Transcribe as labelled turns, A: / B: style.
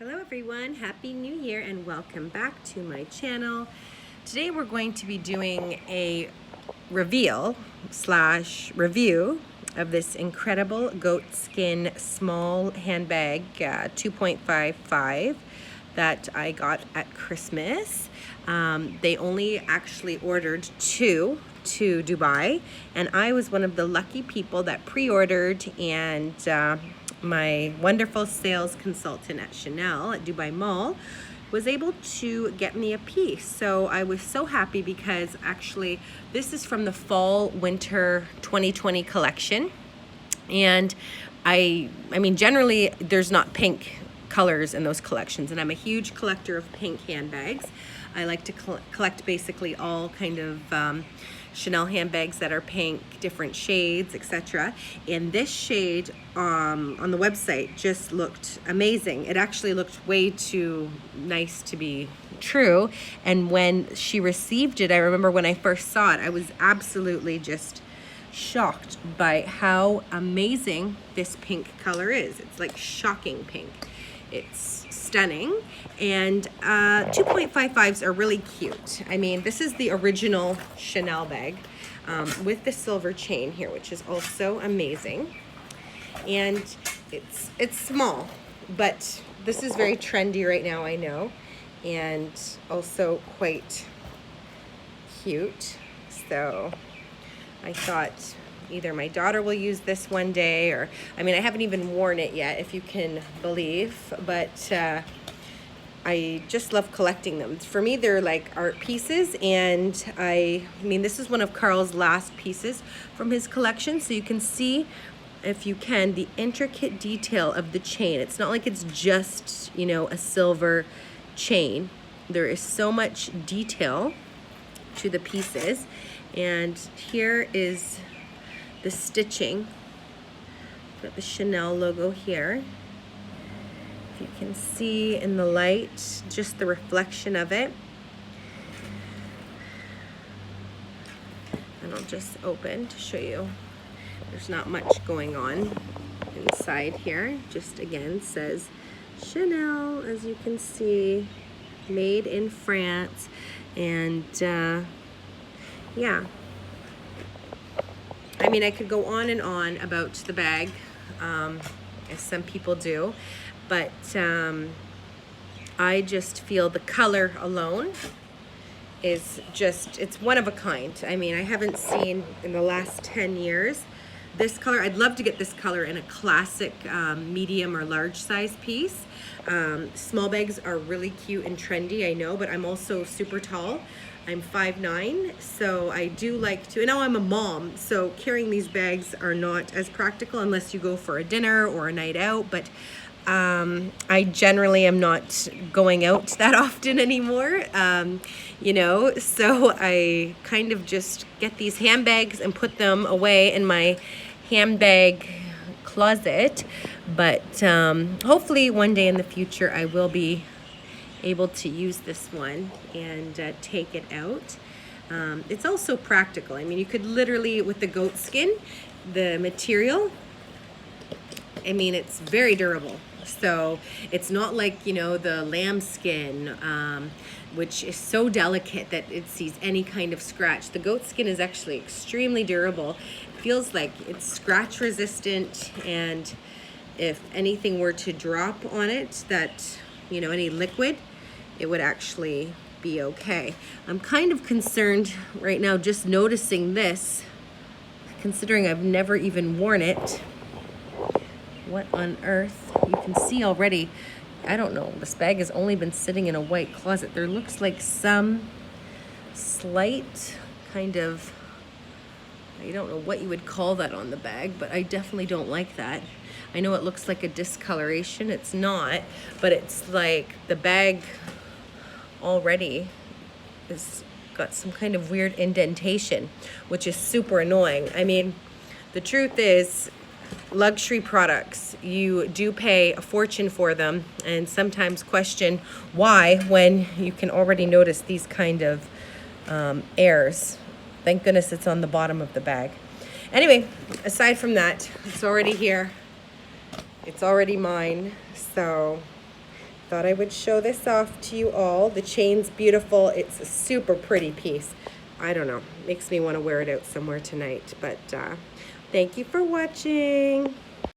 A: Hello everyone, Happy New Year and welcome back to my channel. Today we're going to be doing a reveal / review of this incredible Goatskin small handbag 2.55 that I got at Christmas. They only actually ordered two to Dubai, and I was one of the lucky people that pre-ordered, and my wonderful sales consultant at Chanel at Dubai Mall was able to get me a piece. So I was so happy because actually this is from the fall winter 2020 collection. And I mean, generally there's not pink colors in those collections, and I'm a huge collector of pink handbags. I like to collect basically all kind of Chanel handbags that are pink, different shades, etc. And this shade on the website just looked amazing. It actually looked way too nice to be true. And when she received it, I remember when I first saw it, I was absolutely just shocked by how amazing this pink color is. It's like shocking pink. It's stunning, and 2.55s are really cute. I mean, this is the original Chanel bag with the silver chain here, which is also amazing. And it's small, but this is very trendy right now, I know, and also quite cute. So I thought either my daughter will use this one day, or, I mean, I haven't even worn it yet, if you can believe, but I just love collecting them. For me, they're like art pieces, and I mean, this is one of Carl's last pieces from his collection, so you can see, if you can, the intricate detail of the chain. It's not like it's just, you know, a silver chain. There is so much detail to the pieces, and here is the stitching. Got the Chanel logo here. If you can see in the light, just the reflection of it. And I'll just open to show you. There's not much going on inside here. Just again says Chanel, as you can see, made in France. And yeah. I mean, I could go on and on about the bag, as some people do, but I just feel the color alone is just, it's one of a kind. I mean, I haven't seen in the last 10 years this color. I'd love to get this color in a classic medium or large size piece. Small bags are really cute and trendy, I know, but I'm also super tall. I'm 5'9", so I do like to, and now I'm a mom, so carrying these bags are not as practical unless you go for a dinner or a night out, but I generally am not going out that often anymore, you know, so I kind of just get these handbags and put them away in my handbag closet, but hopefully one day in the future I will be able to use this one and take it out. It's also practical. I mean, you could literally, with the goat skin, the material, I mean, it's very durable. So it's not like, you know, the lamb skin, which is so delicate that it sees any kind of scratch. The goat skin is actually extremely durable. It feels like it's scratch resistant, and if anything were to drop on it, that, you know, any liquid, it would actually be okay. I'm kind of concerned right now just noticing this, considering I've never even worn it. What on earth? You can see already, I don't know, this bag has only been sitting in a white closet. There looks like some slight kind of, I don't know what you would call that on the bag, but I definitely don't like that. I know it looks like a discoloration. It's not, but it's like the bag already has got some kind of weird indentation, which is super annoying. I mean, the truth is, luxury products, you do pay a fortune for them, and sometimes question why, when you can already notice these kind of errors. Thank goodness it's on the bottom of the bag. Anyway, aside from that, it's already here. It's already mine. So thought I would show this off to you all. The chain's beautiful. It's a super pretty piece. I don't know, makes me want to wear it out somewhere tonight. But thank you for watching.